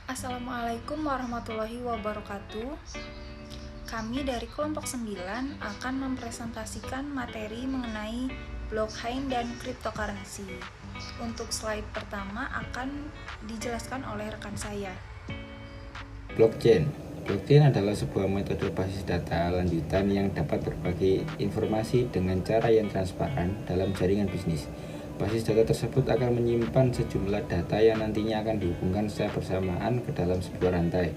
Assalamualaikum warahmatullahi wabarakatuh. Kami dari kelompok 9 akan mempresentasikan materi mengenai blockchain dan cryptocurrency. Untuk slide pertama akan dijelaskan oleh rekan saya. Blockchain adalah sebuah metode basis data lanjutan yang dapat berbagi informasi dengan cara yang transparan dalam jaringan bisnis. Basis data tersebut akan menyimpan sejumlah data yang nantinya akan dihubungkan secara bersamaan ke dalam sebuah rantai.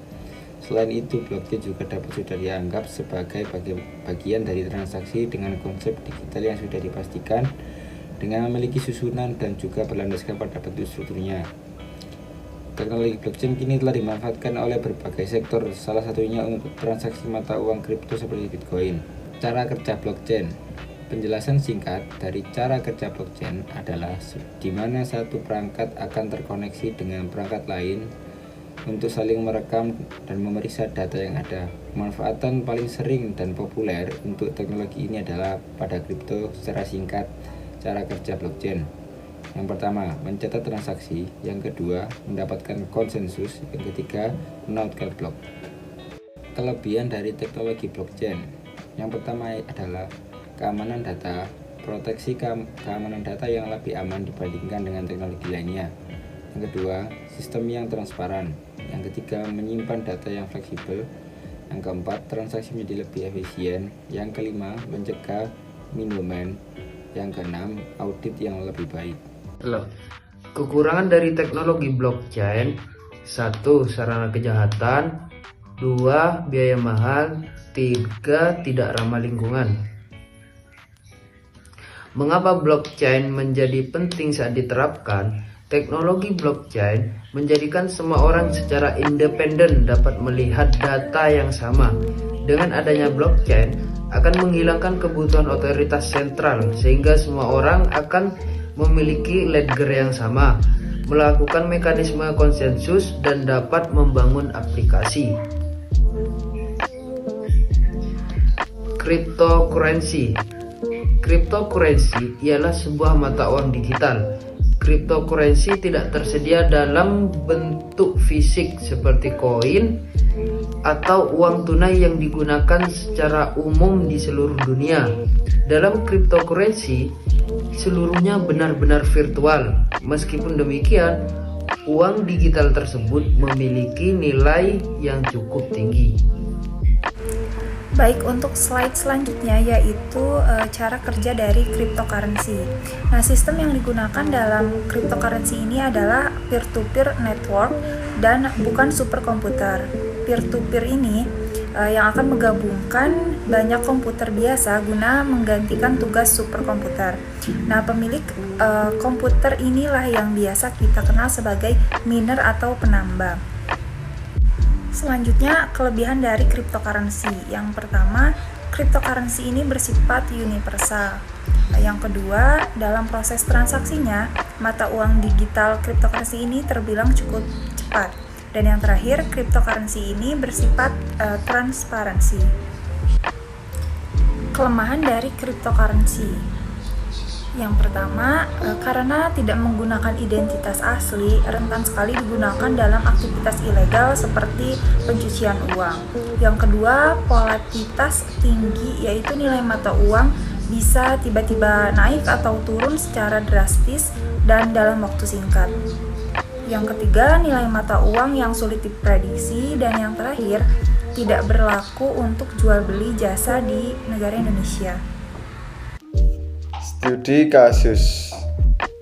Selain itu, blockchain juga dapat sudah dianggap sebagai bagian dari transaksi dengan konsep digital yang sudah dipastikan dengan memiliki susunan dan juga berlandaskan pada bentuk strukturnya. Teknologi blockchain kini telah dimanfaatkan oleh berbagai sektor, salah satunya untuk transaksi mata uang kripto seperti Bitcoin. Cara kerja blockchain. Penjelasan singkat dari cara kerja blockchain adalah di mana satu perangkat akan terkoneksi dengan perangkat lain untuk saling merekam dan memeriksa data yang ada. Pemanfaatan paling sering dan populer untuk teknologi ini adalah pada kripto. Secara singkat, cara kerja blockchain. Yang pertama, mencatat transaksi. Yang kedua, mendapatkan konsensus. Yang ketiga, menautkan blok. Kelebihan dari teknologi blockchain. Yang pertama adalah keamanan data. Proteksi keamanan data yang lebih aman dibandingkan dengan teknologi lainnya. Yang kedua, sistem yang transparan. Yang ketiga, menyimpan data yang fleksibel. Yang keempat, transaksi menjadi lebih efisien. Yang kelima, mencegah middleman. Yang keenam, audit yang lebih baik. Kekurangan dari teknologi blockchain: 1. Sarana kejahatan. 2. Biaya mahal. 3. Tidak ramah lingkungan. Mengapa blockchain menjadi penting saat diterapkan? Teknologi blockchain menjadikan semua orang secara independen dapat melihat data yang sama. Dengan adanya blockchain akan menghilangkan kebutuhan otoritas sentral, sehingga semua orang akan memiliki ledger yang sama, melakukan mekanisme konsensus, dan dapat membangun aplikasi. Cryptocurrency ialah sebuah mata uang digital. Cryptocurrency tidak tersedia dalam bentuk fisik seperti koin atau uang tunai yang digunakan secara umum di seluruh dunia. Dalam cryptocurrency, seluruhnya benar-benar virtual. Meskipun demikian, uang digital tersebut memiliki nilai yang cukup tinggi. Baik, untuk slide selanjutnya yaitu cara kerja dari cryptocurrency. Nah, sistem yang digunakan dalam cryptocurrency ini adalah peer-to-peer network dan bukan superkomputer. Peer-to-peer ini yang akan menggabungkan banyak komputer biasa guna menggantikan tugas superkomputer. Nah, pemilik komputer inilah yang biasa kita kenal sebagai miner atau penambang. Selanjutnya, kelebihan dari cryptocurrency. Yang pertama, cryptocurrency ini bersifat universal. Yang kedua, dalam proses transaksinya, mata uang digital cryptocurrency ini terbilang cukup cepat. Dan yang terakhir, cryptocurrency ini bersifat transparansi. Kelemahan dari cryptocurrency. Yang pertama, karena tidak menggunakan identitas asli, rentan sekali digunakan dalam aktivitas ilegal seperti pencucian uang. Yang kedua, volatilitas tinggi, yaitu nilai mata uang bisa tiba-tiba naik atau turun secara drastis dan dalam waktu singkat. Yang ketiga, nilai mata uang yang sulit diprediksi. Dan yang terakhir, tidak berlaku untuk jual beli jasa di negara Indonesia. Studi kasus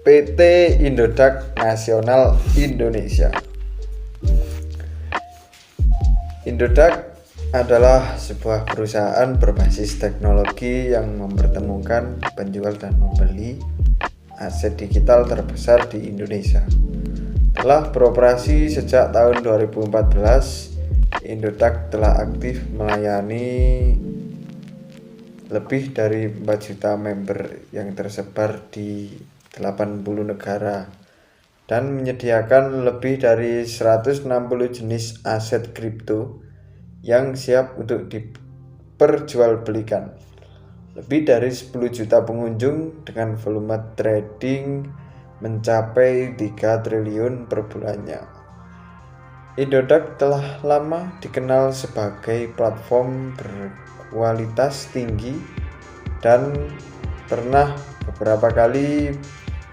PT Indodax Nasional Indonesia. Indodax adalah sebuah perusahaan berbasis teknologi yang mempertemukan penjual dan pembeli aset digital terbesar di Indonesia. Telah beroperasi sejak tahun 2014, Indodax telah aktif melayani lebih dari 4 juta member yang tersebar di 80 negara dan menyediakan lebih dari 160 jenis aset kripto yang siap untuk diperjualbelikan. Lebih dari 10 juta pengunjung dengan volume trading mencapai 3 triliun per bulannya. Indodax telah lama dikenal sebagai platform berkualitas tinggi dan pernah beberapa kali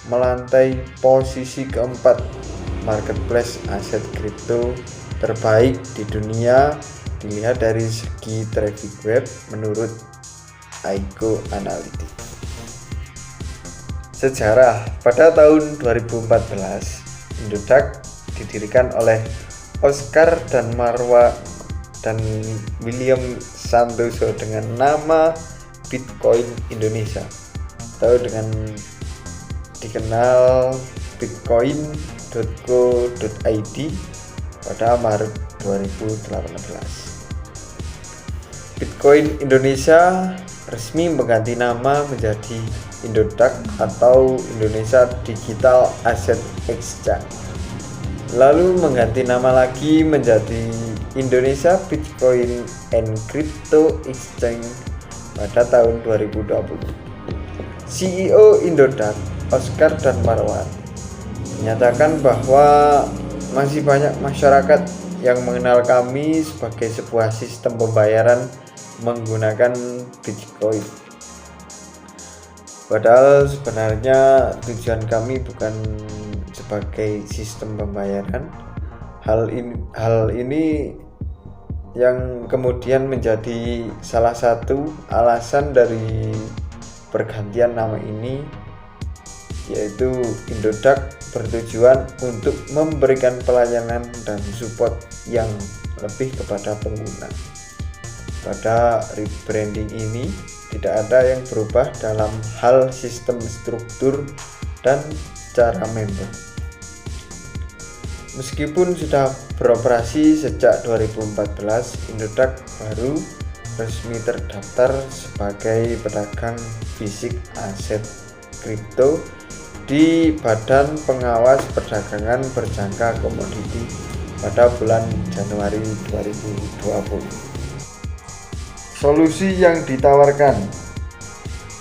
melantai posisi keempat marketplace aset kripto terbaik di dunia dilihat dari segi traffic web menurut Aiko Analytics. Sejarah. Pada tahun 2014, Indodax didirikan oleh Oscar dan Marwa dan William Santoso dengan nama Bitcoin Indonesia atau dengan dikenal bitcoin.co.id pada Maret 2018. Bitcoin Indonesia resmi mengganti nama menjadi Indodax atau Indonesia Digital Asset Exchange, lalu mengganti nama lagi menjadi Indonesia Bitcoin and Crypto Exchange pada tahun 2020. CEO Indodax, Oscar dan Marwan, menyatakan bahwa masih banyak masyarakat yang mengenal kami sebagai sebuah sistem pembayaran menggunakan Bitcoin. Padahal sebenarnya tujuan kami bukan sebagai sistem pembayaran. Hal ini yang kemudian menjadi salah satu alasan dari pergantian nama ini, yaitu Indodax bertujuan untuk memberikan pelayanan dan support yang lebih kepada pengguna. Pada rebranding ini tidak ada yang berubah dalam hal sistem, struktur, dan cara member. Meskipun sudah beroperasi sejak 2014, Indodax baru resmi terdaftar sebagai pedagang fisik aset kripto di Badan Pengawas Perdagangan Berjangka Komoditi pada bulan Januari 2020. Solusi yang ditawarkan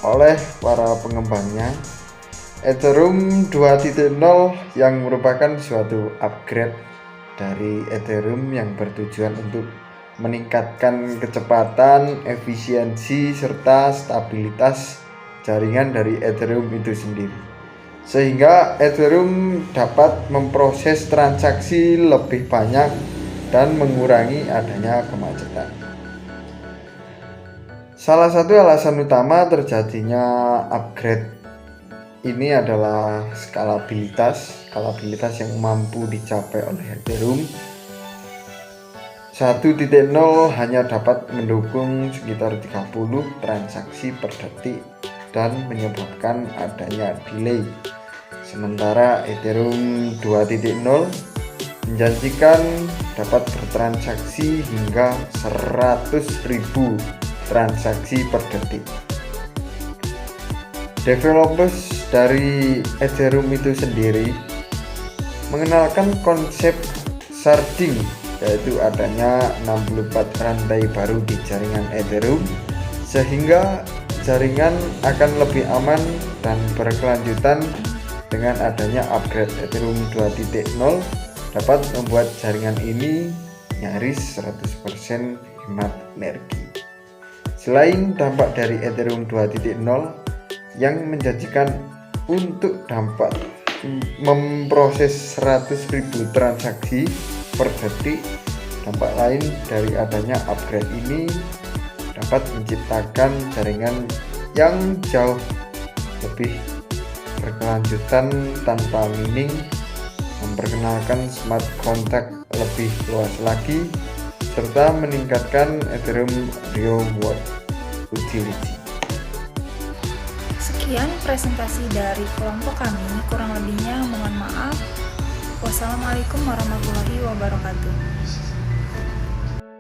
oleh para pengembangnya, Ethereum 2.0 yang merupakan suatu upgrade dari Ethereum yang bertujuan untuk meningkatkan kecepatan, efisiensi, serta stabilitas jaringan dari Ethereum itu sendiri, sehingga Ethereum dapat memproses transaksi lebih banyak dan mengurangi adanya kemacetan. Salah satu alasan utama terjadinya upgrade ini adalah skalabilitas yang mampu dicapai oleh Ethereum 1.0 hanya dapat mendukung sekitar 30 transaksi per detik dan menyebabkan adanya delay. Sementara Ethereum 2.0 menjanjikan dapat bertransaksi hingga 100.000 transaksi per detik. Developers dari Ethereum itu sendiri mengenalkan konsep sharding, yaitu adanya 64 rantai baru di jaringan Ethereum, sehingga jaringan akan lebih aman dan berkelanjutan. Dengan adanya upgrade Ethereum 2.0 dapat membuat jaringan ini nyaris 100% hemat energi. Selain dampak dari Ethereum 2.0 yang menjanjikan untuk dampak memproses 100.000 transaksi per detik, dampak lain dari adanya upgrade ini dapat menciptakan jaringan yang jauh lebih berkelanjutan tanpa mining, memperkenalkan smart contract lebih luas lagi, serta meningkatkan Ethereum real world utility. Sekian presentasi dari kelompok kami, kurang lebihnya mohon maaf. Wassalamualaikum warahmatullahi wabarakatuh.